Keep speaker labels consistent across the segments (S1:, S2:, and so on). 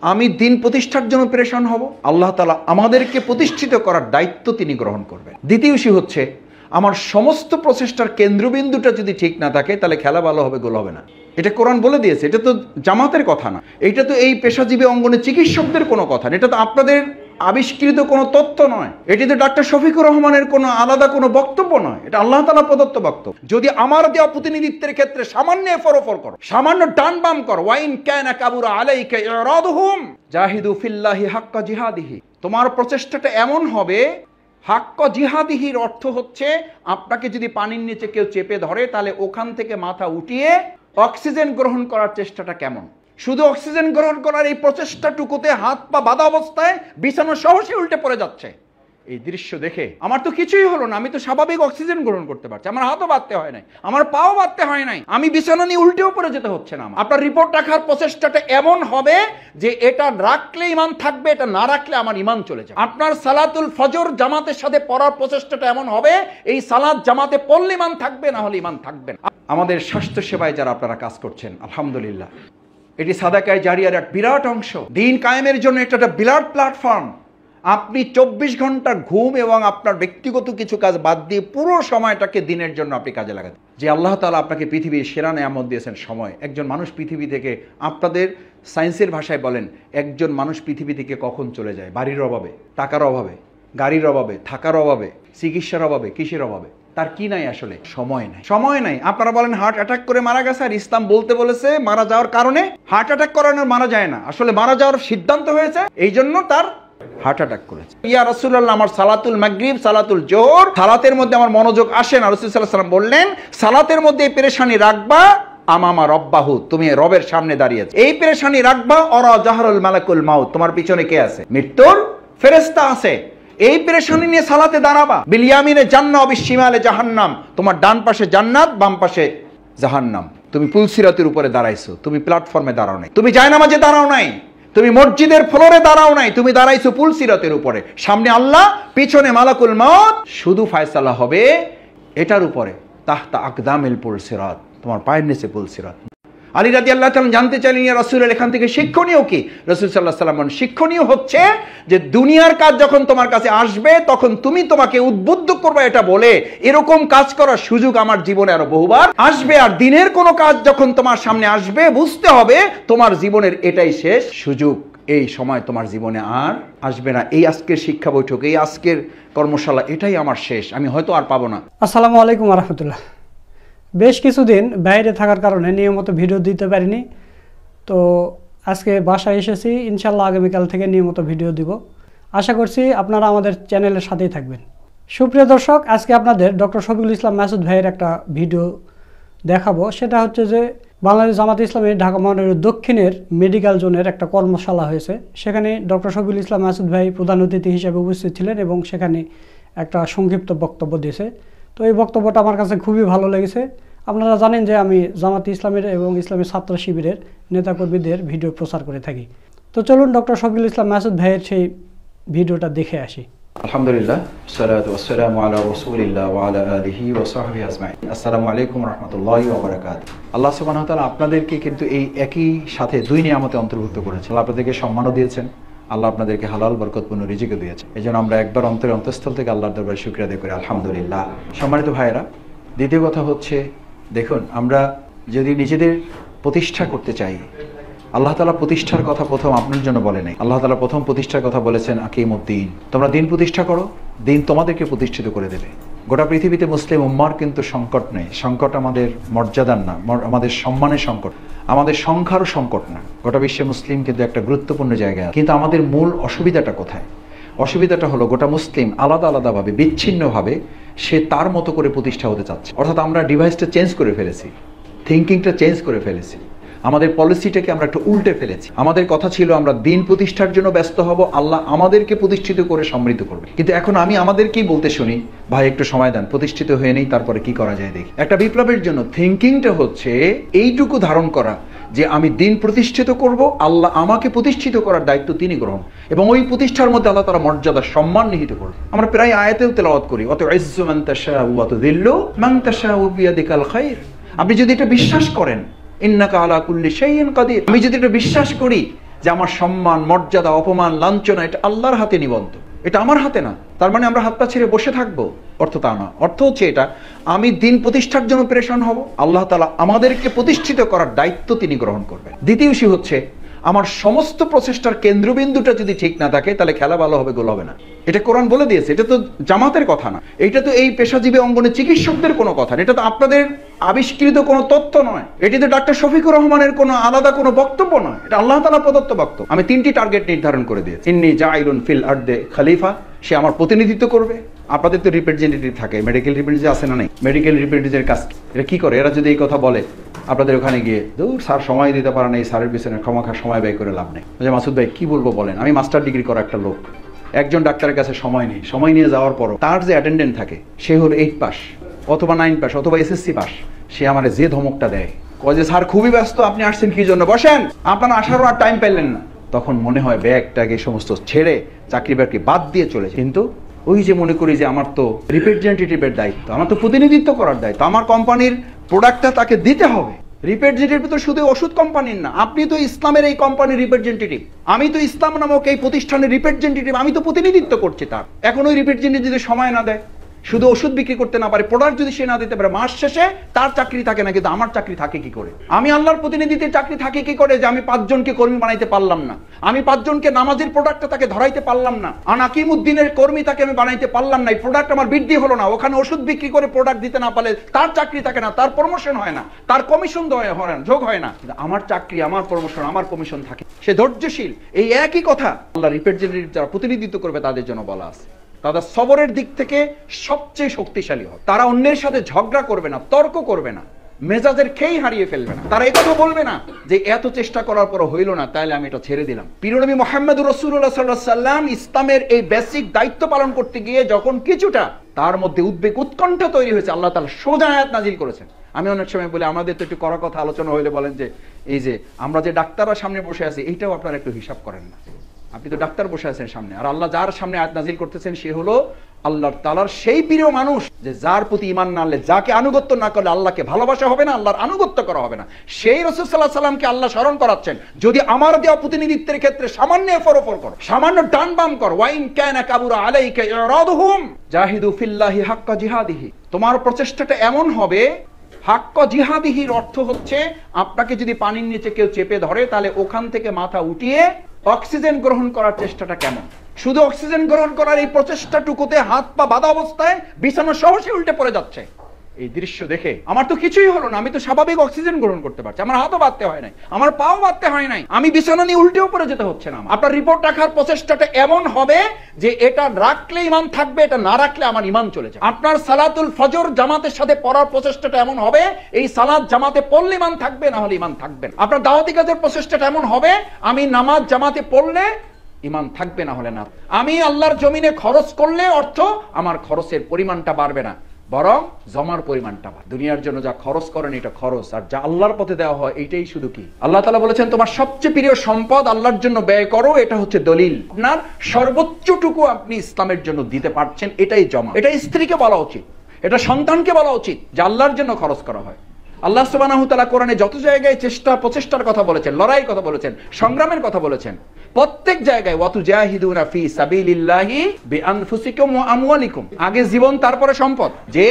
S1: আমি দিন প্রতিষ্ঠার জন্য পেরেশান হব, আল্লাহ তাআলা আমাদেরকে প্রতিষ্ঠিত করার দায়িত্ব তিনি গ্রহণ করবেন। দ্বিতীয় ইস্যু হচ্ছে আমার সমস্ত প্রচেষ্টার কেন্দ্রবিন্দুটা যদি ঠিক না থাকে তাহলে খেলা ভালো হবে, গোল হবে না। এটা কোরআন বলে দিয়েছে, এটা তো জামাতের কথা না, এটা তো এই পেশাজীবী অঙ্গনে চিকিৎসকদের কোনো কথা না, এটা তো আপনাদের আবিষ্কৃত কোনো তথ্য নয়, এটি তো ডাক্তার শফিকুর রহমানের কোনো আলাদা কোনো বক্তব্য নয়, এটা আল্লাহ তাআলা প্রদত্ত বক্তব্য। যদি আমার দেওয়া প্রতিনিধিত্বের ক্ষেত্রে সামান্য এফরফর করো, সামান্য ডান বাম করো, ওয়াইন কানা কাবুরা আলাইকা ইরাদুহুম জাহিদু ফিল্লাহি হাক্কা জিহাদিহি, তোমার প্রচেষ্টাটা এমন হবে, হাক্কা জিহাদিহির অর্থ হচ্ছে আপনাকে যদি পানির নিচে কেউ চেপে ধরে তাহলে ওখান থেকে মাথা উঠিয়ে অক্সিজেন গ্রহণ করার চেষ্টাটা কেমন, শুধু অক্সিজেন গ্রহণ করার এই প্রচেষ্টাটুকুতে হাত পা বাঁধা অবস্থায় বিছানা সহসে উল্টে পড়ে যাচ্ছে। এই দৃশ্য দেখে আমার তো কিছুই হলো না, আমি তো স্বাভাবিক অক্সিজেন গ্রহণ করতে পারছি, আমার হাতও বাঁধতে হয় নাই, আমার পাও বাঁধতে হয় নাই, আমি বিছানা নিয়ে উল্টেও পড়ে যেতে হচ্ছে না। আপনার রিপোর্ট রাখার প্রচেষ্টাটা এমন হবে যে এটা রাখলে ইমান থাকবে, এটা না রাখলে আমার ইমান চলে যাবে। আপনার সালাতুল ফজর জামাতের সাথে পড়ার প্রচেষ্টাটা এমন হবে, এই সালাত জামাতে পড়লে ইমান থাকবে, না হলে ইমান থাকবে না। আমাদের স্বাস্থ্য সেবায় যারা আপনারা কাজ করছেন, আলহামদুলিল্লাহ, এটি সাদাকায়ে জারিয়ার এক বিরাট অংশ। দিন কায়েমের জন্য এটা একটা বিরাট প্ল্যাটফর্ম। আপনি 24 ঘন্টা ঘুম এবং আপনার ব্যক্তিগত কিছু কাজ বাদ দিয়ে পুরো সময়টাকে দিনের জন্য আপনি কাজে লাগাতে, যে আল্লাহ তাআলা আপনাকে পৃথিবীর সেরা নেয়ামত দিয়েছেন সময়। একজন মানুষ পৃথিবী থেকে, আপনাদের সায়েন্সের ভাষায় বলেন, একজন মানুষ পৃথিবী থেকে কখন চলে যায়? বাড়ির অভাবে, টাকার অভাবে, গাড়ির অভাবে, থাকার অভাবে, চিকিৎসার অভাবে, কিসের অভাবে? তার কি নাই? আসলে সময় নাই। সময় নাই। আপনারা বলেন হার্ট অ্যাটাক করে মারা গেছে, আর ইসলাম বলতে বলেছে মারা যাওয়ার কারণে হার্ট অ্যাটাক করানোর মারা যায় না, আসলে মারা যাওয়ার সিদ্ধান্ত হয়েছে, এই জন্য তার হার্ট অ্যাটাক করেছে। ইয়া রাসূলুল্লাহ, আমার সালাতুল মাগরিব, সালাতুল জোহর, সালাতের মধ্যে আমার মনোযোগ আসে না। রাসূল সাল্লাল্লাহু আলাইহি ওয়াসাল্লাম বললেন, সালাতের মধ্যে এই পেরেশানি রাখবা, আমামা রব্বাহু, তুমি রবের সামনে দাঁড়িয়ে আছো, এই পেরেশানি রাখবা। অরা জাহরুল মালাকুল মাউত, তোমার পিছনে কে আছে? মৃত্যুর ফেরেশতা আছে। এই পেরেশানি নিয়ে সালাতে দাঁড়াবা। বিল ইয়ামিনে জান্নাহ বিশ শিমালে জাহান্নাম, তোমার ডান পাশে জান্নাত, বাম পাশে জাহান্নাম। তুমি পুলসিরাতের উপরে দাঁড়াইছো, তুমি প্ল্যাটফর্মে দাঁড়াও নাই, তুমি জায়নামাজে দাঁড়াও নাই, তুমি মসজিদের ফ্লোরে দাঁড়াও নাই, তুমি দাঁড়াইছো পুলসিরাতের উপরে। সামনে আল্লাহ, পিছনে মালাকুল মউত। শুধু ফায়সালা হবে এটার উপরে, তাহতা আকদামিল পুলসিরাত, তোমার পায়ের নিচে পুলসিরাত। আলী রাদিয়াল্লাহু তাআলা জানতে চাইলেন, ইয়া রাসূলুল্লাহ, এখান থেকে শিক্ষণীয় কি? রাসূল সাল্লাল্লাহু আলাইহি ওয়াসাল্লাম বলেন, শিক্ষণীয় হচ্ছে যে দুনিয়ার কাজ যখন তোমার কাছে আসবে তখন তুমি তোমাকে উদ্বুদ্ধ করবে এটা বলে, এরকম কাজ করার সুযোগ আমার জীবনে আরো বহুবার আসবে। আর দিনের কোনো কাজ যখন তোমার সামনে আসবে, বুঝতে হবে তোমার জীবনের এটাই শেষ সুযোগ, এই সময় তোমার জীবনে আর আসবে না। এই আজকের শিক্ষা বৈঠক, এই আজকের কর্মশালা, এটাই আমার শেষ, আমি হয়তো আর পাবো না।
S2: আসসালামু আলাইকুম ওয়া রাহমাতুল্লাহ। বেশ কিছুদিন বাইরে থাকার কারণে নিয়মিত ভিডিও দিতে পারিনি, তো আজকে বাসায় এসেছি। ইনশাল্লাহ আগামীকাল থেকে নিয়মিত ভিডিও দিব। আশা করছি আপনারা আমাদের চ্যানেলের সাথেই থাকবেন। সুপ্রিয় দর্শক, আজকে আপনাদের ডক্টর শফিকুল ইসলাম মাসুদ ভাইয়ের একটা ভিডিও দেখাবো। সেটা হচ্ছে যে বাংলাদেশ জামাতে ইসলামী ঢাকা মহানগরীর দক্ষিণের মেডিকেল জোনের একটা কর্মশালা হয়েছে। সেখানে ডক্টর শফিকুল ইসলাম মাসুদ ভাই প্রধান অতিথি হিসেবে উপস্থিত ছিলেন এবং সেখানে একটা সংক্ষিপ্ত বক্তব্য দিয়েছে। তো এই বক্তব্যটা আমার কাছে খুবই ভালো লেগেছে। আপনারা জানেন যে আমি জামাতে ইসলামের এবং ইসলামী ছাত্র শিবিরের নেতাকর্মীদের ভিডিও প্রচার করে থাকি। তো চলুন ডক্টর শফিকুল ইসলাম মাসুদ ভাইয়ের সেই ভিডিওটা দেখে আসি।
S1: আলহামদুলিল্লাহ, সালাতু ওয়াসসালামু আলা রাসূলিল্লাহ ওয়া আলা আলিহি ওয়া সাহবিহি আজমাইন। আসসালামু আলাইকুম ওয়া রাহমাতুল্লাহি ওয়া বারাকাতুহু। আল্লাহ সুবহানাহু ওয়া তাআলা আপনাদেরকে কিন্তু এই একই সাথে দুই নিয়ামতে অন্তর্ভুক্ত করেছেন। আল্লাহ আপনাদেরকে সম্মানও দিয়েছেন, আল্লাহ আপনাদেরকে হালাল বরকতপূর্ণ রিজিকও দিয়েছেন। এজন্য আমরা একবার অন্তঃস্থল থেকে আল্লাহর দরবারে শুকরিয়া আদায় করি, আলহামদুলিল্লাহ। সম্মানিত ভাইয়েরা, দ্বিতীয় কথা হচ্ছে, দেখুন, আমরা যদি নিজেদের প্রতিষ্ঠা করতে চাই, আল্লাহ তাআলা প্রতিষ্ঠার কথা প্রথম আপনার জন্য বলে নাই। আল্লাহ তাআলা প্রথম প্রতিষ্ঠার কথা বলেছেন আকিমুদ্দিন, তোমরা দিন প্রতিষ্ঠা করো, দিন তোমাদেরকে প্রতিষ্ঠিত করে দেবে। গোটা পৃথিবীতে মুসলিম উম্মার কিন্তু সংকট নেই। সংকট আমাদের মর্যাদার না, আমাদের সম্মানের সংকট, আমাদের সংখ্যারও সংকট না। গোটা বিশ্বে মুসলিম কিন্তু একটা গুরুত্বপূর্ণ জায়গা। কিন্তু আমাদের মূল অসুবিধাটা কোথায়? অসুবিধাটা হলো গোটা মুসলিম আলাদা আলাদাভাবে, বিচ্ছিন্নভাবে সে তার মতো করে প্রতিষ্ঠা হতে চাচ্ছে। অর্থাৎ আমরা ডিভাইসটা চেঞ্জ করে ফেলেছি, থিঙ্কিংটা চেঞ্জ করে ফেলেছি, আমাদের পলিসিটাকে আমরা একটু উল্টে ফেলেছি। আমাদের কথা ছিল আমরা দিন প্রতিষ্ঠার জন্য ব্যস্ত হব, আল্লাহ আমাদেরকে প্রতিষ্ঠিত করে সমৃদ্ধ করবে। কিন্তু এখন আমি আমাদেরকেই বলতে শুনি, ভাই একটু সময় দেন, প্রতিষ্ঠিত হয়ে নেই, তারপরে কি করা যায় দেখি। একটা বিপ্লবের জন্য থিঙ্কিংটা হচ্ছে এইটুকু ধারণ করা যে আমি দিন প্রতিষ্ঠিত করব, আল্লাহ আমাকে প্রতিষ্ঠিত করার দায়িত্ব তিনি গ্রহণ, এবং ওই প্রতিষ্ঠার মধ্যে আল্লাহ তাআলা মর্যাদা, সম্মান নিহিত করবে। আমরা প্রায় আয়াতেও তেলাওয়াত করি, অত ইজ্জু মান তাশাউ ওয়া তুযিল্লু মান তাশাউ বিয়াদিকাল খায়র। আপনি যদি এটা বিশ্বাস করেন, ইন্নাকা আলা কুল্লি শাইইন কাদির, আমি যদি এটা বিশ্বাস করি যে আমার সম্মান, মর্যাদা, অপমান, লাঞ্ছনা এটা আল্লাহর হাতে নিবন্ধ, এটা আমার হাতে না। তার মানে আমরা হাত পা ছেড়ে বসে থাকবো? অর্থ তা না। অর্থ হচ্ছে এটা, আমি দিন প্রতিষ্ঠার জন্য প্রেশান হব, আল্লাহ তাআলা আমাদেরকে প্রতিষ্ঠিত করার দায়িত্ব তিনি গ্রহণ করবেন। দ্বিতীয় ইস্যু হচ্ছে, আমার সমস্ত প্রচেষ্টার কেন্দ্রবিন্দুটা যদি ঠিক না থাকে তাহলে খেলা ভালো হবে, গোল হবে না। এটা কোরআন বলে দিয়েছে, এটা তো জামাতের কথা না, এটা তো এই পেশাজীবী অঙ্গনে চিকিৎসকদের কোনো কথা না, এটা তো আপনাদের আবিষ্কৃত কোনো তথ্য নয়, এটি তো ডাক্তার শফিকুর রহমানের কোনো আলাদা কোনো বক্তব্য নয়, এটা আল্লাহ তাআলা প্রদত্ত বক্তব্য। আমি 3টি টার্গেট নির্ধারণ করে দিয়েছি। ইন্নী জাইলুন ফিল আরদে খলিফা, সে আমার প্রতিনিধিত্ব করবে। আপনাদের তো রিপ্রেজেন্টেটিভ থাকে, মেডিকেল রিপ্রেজেন্টেটিভ আছে না নেই? মেডিকেল রিপ্রেজেন্টেটিভের কাজ এরা কি করে? এরা যদি এই কথা বলে আপনাদের ওখানে গিয়ে, দূর স্যার সময় দিতে পারে না, এই স্যারের পিছনে ক্ষমাখা সময় ব্যয় করে লাভ নেই। মাসুদ ভাই কি বলবো বলেন, আমি মাস্টার ডিগ্রি করা একটা লোক, একজন ডাক্তারের কাছে সময় নেই, সময় নিয়ে যাওয়ার পরও তার যে অ্যাটেন্ডেন্ট থাকে সে হলো 8 পাস অথবা 9 পাস অথবা এসএসসি পাস, সে আমার যে ধমকটা দেয়, কয় যে স্যার খুবই ব্যস্ত, আপনি আসছেন কি জন্য, বসেন, আপনার আসারও আর টাইম পেলেন না। তখন মনে হয় ব্যাগটাকে সমস্ত ছেড়ে চাকরি বাকরি বাদ দিয়ে চলেছে। কিন্তু ওই যে মনে করি যে আমার তো রিপ্রেজেন্টেটিভের দায়িত্ব, আমার তো প্রতিনিধিত্ব করার দায়িত্ব, আমার কোম্পানির প্রোডাক্টটা তাকে দিতে হবে। রিপ্রেজেন্টেটিভ তো শুধু ওষুধ কোম্পানির না, আপনি তো ইসলামের এই কোম্পানির রিপ্রেজেন্টেটিভ, আমি তো ইসলাম নামক এই প্রতিষ্ঠানের রিপ্রেজেন্টেটিভ, আমি তো প্রতিনিধিত্ব করছি তার। এখন ওই রিপ্রেজেন্টেটিভ যদি সময় না দেয়, শুধু ওষুধ বিক্রি করতে না পারে, প্রোডাক্ট যদি সে না দিতে পারে, মাস শেষে তার চাকরি থাকে না, কিন্তু আমার চাকরি থাকে কি করে? আমি আল্লাহর প্রতিনিধিত্বের চাকরি থাকে কি করে যে আমি 5 জনকে কর্মী বানাইতে পারলাম না, আমি 5 জনকে নামাজের প্রোডাক্টটা তাকে ধরাইতে পারলাম না, আনাকিমউদ্দিনের কর্মী তাকে আমি বানাইতে পারলাম না, এই প্রোডাক্ট আমার বৃদ্ধি হলো না, ওখানে ওষুধ বিক্রি করে প্রোডাক্ট দিতে না পারলে তার চাকরি থাকে না, তার প্রমোশন হয় না, তার কমিশন হয় না, যোগ হয় না। কিন্তু আমার চাকরি, আমার প্রমোশন, আমার কমিশন থাকে। সে ধৈর্যশীল। এই একই কথা আল্লাহ রিপ্রেজেন্টেটিভ যারা প্রতিনিধিত্ব করবে তাদের জন্য বলা আছে, তারা সবরের দিক থেকে সবচেয়ে শক্তিশালী হবে। তারা অন্যের সাথে ঝগড়া করবে না, তর্ক করবে না, মেজাজের খেই হারিয়ে ফেলবে না। তারা এই কথা বলবে না যে এত চেষ্টা করার পর হইল না, তাহলে আমি এটা ছেড়ে দিলাম। প্রিয় নবী মুহাম্মদুর রাসূলুল্লাহ সাল্লাল্লাহু আলাইহি ওয়াসাল্লাম ইসলামের এই বেসিক দায়িত্ব পালন করতে গিয়ে যখন কিছুটা তার মধ্যে উদ্বেগ উৎকণ্ঠা তৈরি হয়েছে, আল্লাহ তাআলা সোজা আয়াত নাজিল করেছেন। আমি অনেক সময় বলি, আমাদের তো একটু কড়া কথা আলোচনা হইলে বলেন যে এই যে আমরা যে ডাক্তাররা সামনে বসে আছি, এইটাও আপনারা একটু হিসাব করেন না। আপনি তো ডাক্তার বসে আছেন সামনে, আর আল্লাহ যার সামনে আয়াত নাজিল করতেছেন সে হলো আল্লাহর তাআলার সেই প্রিয় মানুষ, যে যার প্রতি ঈমান না আনলে, যাকে আনুগত্য না করলে আল্লাহকে ভালোবাসা হবে না, আল্লাহর আনুগত্য করা হবে না। সেই রাসূল সাল্লাল্লাহু আলাইহি ওয়াসাল্লামকে আল্লাহ স্মরণ করাচ্ছেন, যদি আমার দেওয়া প্রতিনিধিত্বের ক্ষেত্রে সামান্য এফরফর করো, সামান্য ডান বাম করো, ওয়াইন কানা কাবুরা আলাইকা ইরাদুহুম জাহিদু ফিল্লাহি হাক্কা জিহাদিহি, তোমার প্রচেষ্টাটা এমন হবে, হাক্কা জিহাদিহির অর্থ হচ্ছে আপনাকে যদি পানির নিচে কেউ চেপে ধরে তাহলে ওখান থেকে মাথা উঠিয়ে অক্সিজেন গ্রহণ করার চেষ্টাটা কেমন, শুধু অক্সিজেন গ্রহণ করার এই প্রচেষ্টাটুকুতে হাত পা বাঁধা অবস্থায় বিছানা সহসে উল্টে পড়ে যাচ্ছে। এই দৃশ্য দেখে আমার তো কিছুই হলো না, আমি তো স্বাভাবিক অক্সিজেন গ্রহণ করতে পারছি, আমার হাতও বাঁধতে হয় নাই, আমার পাও বাঁধতে হয় নাই, আমি বিছানা নিয়ে উল্টেও পড়ে যেতে হচ্ছে না। আপনার রিপোর্ট রাখার প্রচেষ্টাটা এমন হবে যে এটা রাখলে ঈমান থাকবে, এটা না রাখলে আমার ঈমান চলে যাবে। আপনার সালাতুল ফজর জামাতের সাথে পড়ার প্রচেষ্টাটা এমন হবে, এই সালাত জামাতে পড়লে ঈমান থাকবে, না হলে ঈমান থাকবে না। আপনার দাওয়াতি কাজের প্রচেষ্টাটা এমন হবে, আমি নামাজ জামাতে পড়লে ঈমান থাকবে, না হলে না। আমি আল্লাহর জমিনে খরচ করলে অর্থ আমার খরচের পরিমাণটা বাড়বে না, বরং জমার পরিমাণটা বাড়বে। দুনিয়ার জন্য যা খরচ করেন এটা খরচ, আর যা আল্লাহর পথে দেওয়া হয় এইটাই শুধু কি আল্লাহ তাআলা বলেছেন তোমার সবচেয়ে প্রিয় সম্পদ আল্লাহর জন্য ব্যয় করো, এটা হচ্ছে দলিল। আপনার সর্বোচ্চটুকু আপনি ইসলামের জন্য দিতে পারছেন, এটাই জমা। এটা স্ত্রীকে বলা উচিত, এটা সন্তানকে বলা উচিত যে আল্লাহর জন্য খরচ করা হয়। আল্লাহ সুবহানাহু ওয়া তাআলা কোরআনে যত জায়গায় প্রচেষ্টার কথা বলেছেন, লড়াইয়ের কথা বলেছেন, সংগ্রামের কথা বলেছেন, প্রত্যেক জায়গায় ওয়াতুজাহিদুনা ফি সাবিলিল্লাহি বিআনফুসিকুম ওয়া আমওয়ালিকুম, আগে জীবন তারপরে সম্পদ। যে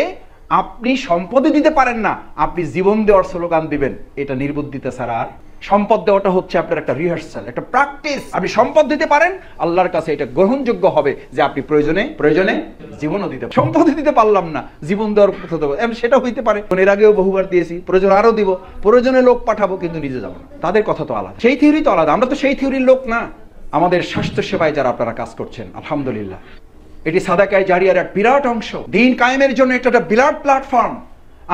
S1: আপনি সম্পদই দিতে পারেন না, আপনি জীবন দেওয়ার স্লোগান দিবেন, এটা নির্বুদ্ধিতা ছাড়া আর। সম্পদ দেওয়াটা হচ্ছে আপনার একটা রিহার্সাল, একটা প্র্যাকটিস। আপনি সম্পদ দিতে পারেন, আল্লাহর কাছে এটা গ্রহণযোগ্য হবে যে আপনি প্রয়োজনে জীবনও দিতে পারেন। সম্পদ দিতে পারলাম না, জীবন দেওয়ার কথা দেবো, সেটা হইতে পারে, এর আগেও বহুবার দিয়েছি, প্রয়োজন আরো দিব, প্রয়োজনে লোক পাঠাবো, কিন্তু নিজে যাবো না। তাদের কথা তো আলাদা, সেই থিওরি তো আলাদা, আমরা তো সেই থিওরির লোক না। আমাদের স্বাস্থ্য সেবায় যারা আপনারা কাজ করছেন, আলহামদুলিল্লাহ, এটি সাদাকায়ে জারিয়ার এক বিরাট অংশ, দিন কায়েমের জন্য এটা একটা বিরাট প্ল্যাটফর্ম।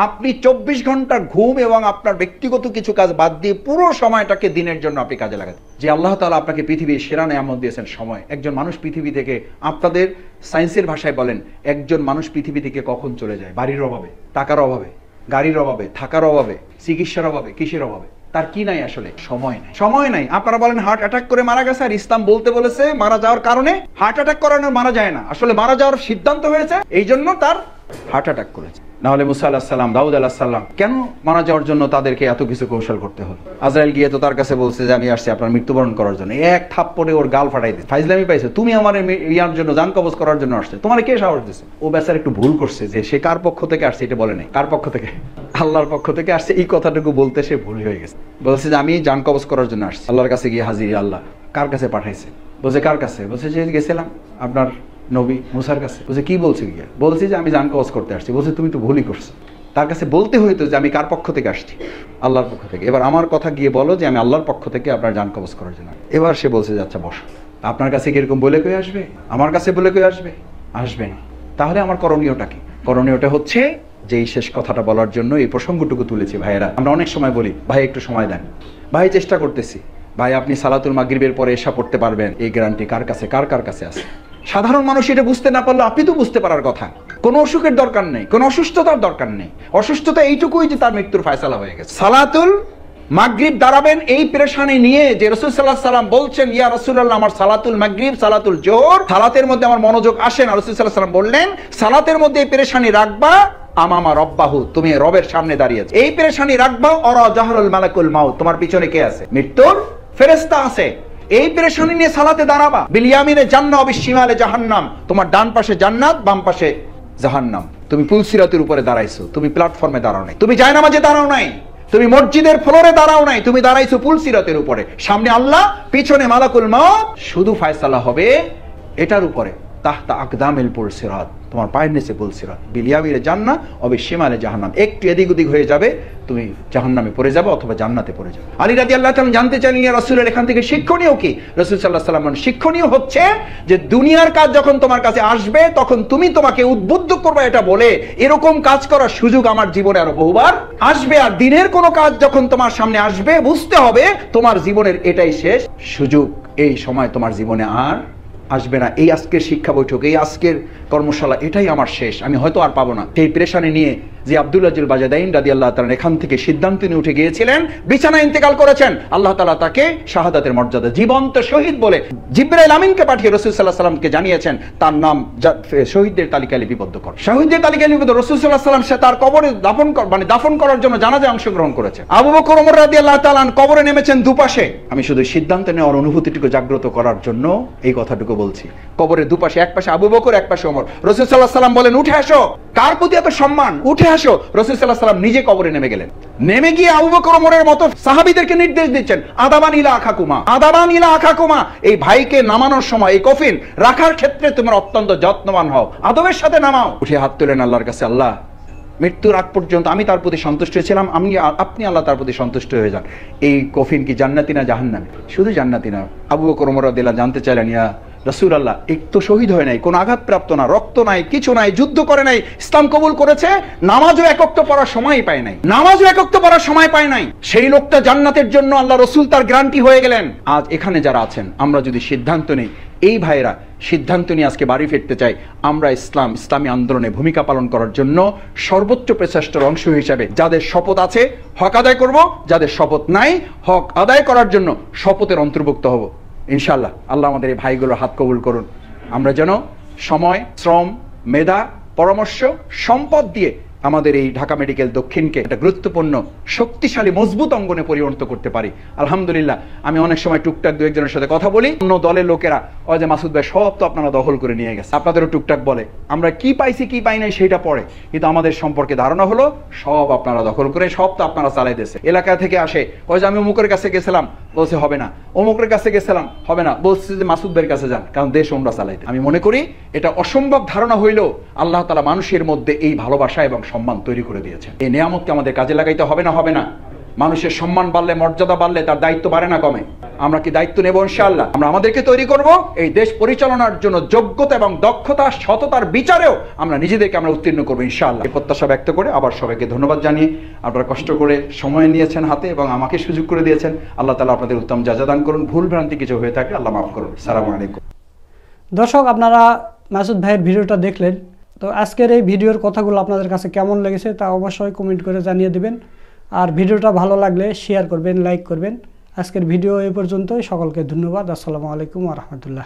S1: আপনি 24 ঘন্টা ঘুম এবং আপনার ব্যক্তিগত কিছু কাজ বাদ দিয়ে পুরো সময়টাকে দিনের জন্য আপনি কাজে লাগান। যে আল্লাহ তাআলা আপনাকে পৃথিবীর সেরা নেয়ামত দিয়েছেন সময়। একজন মানুষ পৃথিবী থেকে, আপনাদের সায়েন্সের ভাষায় বলেন, একজন মানুষ পৃথিবী থেকে কখন চলে যায়? বাড়ির অভাবে, টাকার অভাবে, গাড়ির অভাবে, থাকার অভাবে, চিকিৎসার অভাবে, কিসের অভাবে? তার কি নাই আসলে? সময় নাই। সময় নাই। আপনারা বলেন হার্ট অ্যাটাক করে মারা গেছে, আর ইসলাম বলতে বলেছে মারা যাওয়ার কারণে হার্ট অ্যাটাক করানো মারা যায় না, আসলে মারা যাওয়ার সিদ্ধান্ত হয়েছে, এই জন্য তার হার্ট অ্যাটাক করেছে। না হলে মুসা আলাহিস সালাম, দাউদ আলাহিস সালাম কেন মারা যাওয়ার জন্য তাদেরকে এত কিছু কৌশল করতে হলো? আজরাইল গিয়ে তো তার কাছে বলছে যে আমি আসছি আপনার মৃত্যুবরণ করার জন্য। এক থাপ্পড়ে ওর গাল ফাটাই দিচ্ছে। ফাইজলামি পাইছে, তুমি আমার ইয়ার জন্য, জান কবজ করার জন্য আসছে, তোমার কে সাহস দিচ্ছে? ও বেচার একটু ভুল করছে যে সে কার পক্ষ থেকে আসছে এটা বলে নাই। কার পক্ষ থেকে? আল্লাহর পক্ষ থেকে আসছে, এই কথাটুকু বলতে সে ভুল হয়ে গেছে। বলছে যে আমি জান কবজ করার জন্য আসছি। আল্লাহর কাছে গিয়ে হাজির, আল্লাহ কার কাছে পাঠাইছে? বলছে কার কাছে? বলছে যে গেছিলাম আপনার নবী মুসার কাছে। বলছে কি বলছে গিয়া? বলছি যে আমি জান কবজ করতে আসছি। বলছে তুমি তো ভুলই করছো, তার কাছে বলতে হইতো যে আমি কার পক্ষ থেকে আসছি, আল্লাহর পক্ষ থেকে। এবার আমার কথা গিয়ে বলো যে আমি আল্লাহর পক্ষ থেকে আপনার জান কবজ করার জন্য। এবার সে বলছে যে আচ্ছা বসো। আপনার কাছে কি এরকম বলে কই আসবে? আমার কাছে বলে কই আসবে? আসবে না। তাহলে আমার করণীয়টা কি? করণীয়টা হচ্ছে যে এই শেষ কথাটা বলার জন্য এই প্রসঙ্গটুকু তুলেছি। ভাইয়েরা, আমরা অনেক সময় বলি ভাই একটু সময় দেন, ভাই চেষ্টা করতেছি, ভাই আপনি সালাতুল মাগরিবের পরে এশা পড়তে পারবেন, এই গ্যারান্টি কার কাছে, কার কাছে আছে? সাধারণ মানুষ এটা বুঝতে না পারলে আপনি তো বুঝতে পারার কথা। কোনো অসুখের দরকার নেই, কোনো অসুস্থতার দরকার নেই। অসুস্থতা এইটুকুই যে তার মৃত্যুর ফায়সালা হয়ে গেছে। সালাতুল মাগরিব দাঁড়াবেন এই পেরেশানি নিয়ে যে রাসূল সাল্লাল্লাহু আলাইহি ওয়াসাল্লাম বলছেন ইয়া রাসূলুল্লাহ আমার সালাতুল মাগরিব, সালাতুল জোহর, সালাতের মধ্যে আমার মনোযোগ আসে না। রাসূল সাল্লাল্লাহু আলাইহি ওয়াসাল্লাম বললেন সালাতের মধ্যে এই পেরেশানি রাখবা আমামা রব্বাহু, তুমি রবের সামনে দাঁড়িয়ে আছো, এই পেরেশানি রাখবা। অরা জাহরুল মালাকুল মাউত, তোমার পিছনে কে আছে? মৃত্যুর ফেরেশতা আছে। এই পেরেশানি নিয়ে সালাতে দাঁড়াবা। বিলিয়ামিনে জান্নাহ বিশিমালে জাহান্নাম, তোমার ডান পাশে জান্নাত, বাম পাশে জাহান্নাম। তুমি পুলসিরাতের উপরে দাঁড়াইছো, তুমি প্ল্যাটফর্মে দাঁড়াও নাই, তুমি জায়নামাজে দাঁড়াও নাই, তুমি মসজিদের ফ্লোরে দাঁড়াও নাই, তুমি দাঁড়াইছো পুলসিরাতের উপরে। সামনে আল্লাহ, পিছনে মালাকুল মাউত। শুধু ফায়সালা হবে এটার উপরে, তাহতা আকদামিল পুলসিরাত, তোমার পায়ের নিচে পুলসিরাত। বিলিয়ামিনে জান্নাহ অবি শিমালে জাহান্নাম, একটু এদিক ওদিক হয়ে যাবে তুমি জাহান্নামে পড়ে যাবে অথবা জান্নাতে পড়ে যাবে। আলী রাদিয়াল্লাহু তাআলা জানতে চাইলেন ইয়া রাসূলুল্লাহ এখান থেকে শিক্ষণীয় কি? রাসূল সাল্লাল্লাহু আলাইহি ওয়াসাল্লাম শিক্ষণীয় হচ্ছে যে দুনিয়ার কাজ যখন তোমার কাছে আসবে তখন তুমি তোমাকে উদ্বুদ্ধ করবে এটা বলে এরকম কাজ করার সুযোগ আমার জীবনে আরো বহুবার আসবে। আর দিনের কোনো কাজ যখন তোমার সামনে আসবে বুঝতে হবে তোমার জীবনের এটাই শেষ সুযোগ, এই সময় তোমার জীবনে আর আসবে না। এই আজকের শিক্ষা বৈঠক, এই আজকের কর্মশালা, এটাই আমার শেষ, আমি হয়তো আর পাবো না। সেই পেরেশানি নিয়ে যে আব্দুল্লাহ বাজাদাইন রাদিয়াল্লাহু তাআলা এখান থেকে সিদ্ধান্ত নিয়ে উঠে গিয়েছিলেন, বিছানায় ইন্তেকাল করেছেন, আল্লাহ তাআলা তাকে শাহাদাতের মর্যাদা, জীবন্ত শহীদ বলে জিবরাইল আমিনকে পাঠিয়ে রাসূল সাল্লাল্লাহু আলাইহি ওয়াসাল্লামকে জানিয়েছেন তার নাম শহীদদের তালিকায় লিপিবদ্ধ কর। শহীদদের তালিকায় লিপিবদ্ধ রাসূল সাল্লাল্লাহু আলাইহি ওয়াসাল্লাম সে তার কবরে দাফন করার জন্য জানাজায় অংশগ্রহণ করেছে। আবু বকর ওমর রাদিয়াল্লাহু তাআলা কবরে নেমেছেন দুপাশে। আমি শুধু সিদ্ধান্ত নেওয়ার অনুভূতিটুকু জাগ্রত করার জন্য এই কথাটুকু বলছি। কবরের দুপাশে, এক পাশে আবু বকর, এক পাশে ওমর। রাসূল সাল্লাল্লাহু আলাইহি ওয়াসাল্লাম বলেন উঠে আসো, কার প্রতি এত সম্মান, উঠে আসো। রাসূল সাল্লাল্লাহু আলাইহি ওয়াসাল্লাম নিজে কবরে নেমে গেলেন। নেমে গিয়ে আবু বকর ওমরের মতো সাহাবীদেরকে নির্দেশ দিচ্ছেন আদাবান ইলা আখাকুমা, আদাবান ইলা আখাকুমা, এই ভাইকে নামানোর সময়, এই কফিন রাখার ক্ষেত্রে তোমরা অত্যন্ত যত্নবান হও, আদবের সাথে নামাও। উঠে হাত তুলেন আল্লাহর কাছে, আল্লাহ মৃত্যুর আগ পর্যন্ত আমি তার প্রতি সন্তুষ্ট ছিলাম, আপনি আল্লাহ তার প্রতি সন্তুষ্ট হয়ে যান। এই কফিন কি জান্নাতি না জাহান্নামী? শুধু জান্নাতি না। আবু বকর ওমর রাদিয়াল্লাহু জানতে চাইলেন ইয়া রাসূলুল্লাহ এক তো শহীদ হয় নাই, কোনো আঘাতপ্রাপ্ত না, রক্ত নাই, কিছু নাই, যুদ্ধ করে নাই, ইসলাম কবুল করেছে, নামাজও একক্ত পড়ার সময় পায় নাই, নামাজও একক্ত পড়ার সময় পায় নাই, সেই লোকটা জান্নাতের জন্য আল্লাহ রাসূল তার গ্যারান্টি হয়ে গেলেন। আজ এখানে যারা আছেন আমরা যদি সিদ্ধান্ত নেই, এই ভাইয়েরা সিদ্ধান্ত নিয়ে আজকে বাড়ি ফিরতে চাই, আমরা ইসলামী আন্দোলনে ভূমিকা পালন করার জন্য সর্বোচ্চ প্রচেষ্টার অংশ হিসাবে যাদের শপথ আছে হক আদায় করব, যাদের শপথ নাই হক আদায় করার জন্য শপথের অন্তর্ভুক্ত হব ইনশাআল্লাহ। আল্লাহ আমাদের এই ভাইগুলোর হাত কবুল করুন। আমরা যেন সময়, শ্রম, মেধা, পরামর্শ, সম্পদ দিয়ে আমাদের এই ঢাকা মেডিকেল দক্ষিণকে একটা গুরুত্বপূর্ণ শক্তিশালী মজবুত অঙ্গনে পরিণত করতে পারি। আলহামদুলিল্লাহ, আমি অনেক সময় টুকটাক দু একজনের সাথে কথা বলি, অন্য দলের লোকেরা ওই যে মাসুদ ভাই সব তো আপনারা দখল করে নিয়ে গেছে, আপনাদেরও টুকটাক বলে, আমরা কি পাইছি কি পাই নাই সেটা পড়ে, কিন্তু আমাদের সম্পর্কে ধারণা হলো সব আপনারা দখল করে, সব তো আপনারা চালাই দিয়েছে। এলাকা থেকে আসে ওই যে আমি অমুকের কাছে গেছিলাম, বলছে হবে না, অমুকের কাছে গেছিলাম হবে না, বলছে যে মাসুদ ভাইয়ের কাছে যান, কারণ দেশ ওমরা চালাইতে। আমি মনে করি এটা অসম্ভব ধারণা হইলেও আল্লাহ তাআলা মানুষের মধ্যে এই ভালোবাসা এবং সম্মান তৈরি করে দিয়েছে। এই নিয়ামতকে আমাদের কাজে লাগাইতে হবে না? হবে না? মানুষের সম্মান বাড়লে, মর্যাদা বাড়লে তার দায়িত্ব বাড়ে না কমে? আমরা কি দায়িত্ব নেব? ইনশাআল্লাহ আমরা আমাদেরকে তৈরি করব এই দেশ পরিচালনার জন্য যোগ্যতা এবং দক্ষতা, সততার বিচারেও আমরা নিজেদেরকে উত্তীর্ণ করবো ইনশাআল্লাহ। এই প্রত্যাশা ব্যক্ত করে আবার সবাইকে ধন্যবাদ জানিয়ে, আপনারা কষ্ট করে সময় নিয়েছেন হাতে এবং আমাকে সুযোগ করে দিয়েছেন, আল্লাহ তাআলা আপনাদের উত্তম জাযা দান করুন। ভুল ভ্রান্তি কিছু হয়ে থাকলে আল্লাহ মাফ করুন। আসসালামু আলাইকুম।
S2: দর্শক, আপনারা মাসুদ ভাইয়ের ভিডিওটা দেখলেন, তো আজকের এই ভিডিওর কথাগুলো আপনাদের কাছে কেমন লেগেছে তা অবশ্যই কমেন্ট করে জানিয়ে দেবেন। আর ভিডিওটা ভালো লাগলে শেয়ার করবেন, লাইক করবেন। আজকের ভিডিও এই পর্যন্তই। সকলকে ধন্যবাদ। আসসালামু আলাইকুম ওয়া রাহমাতুল্লাহ।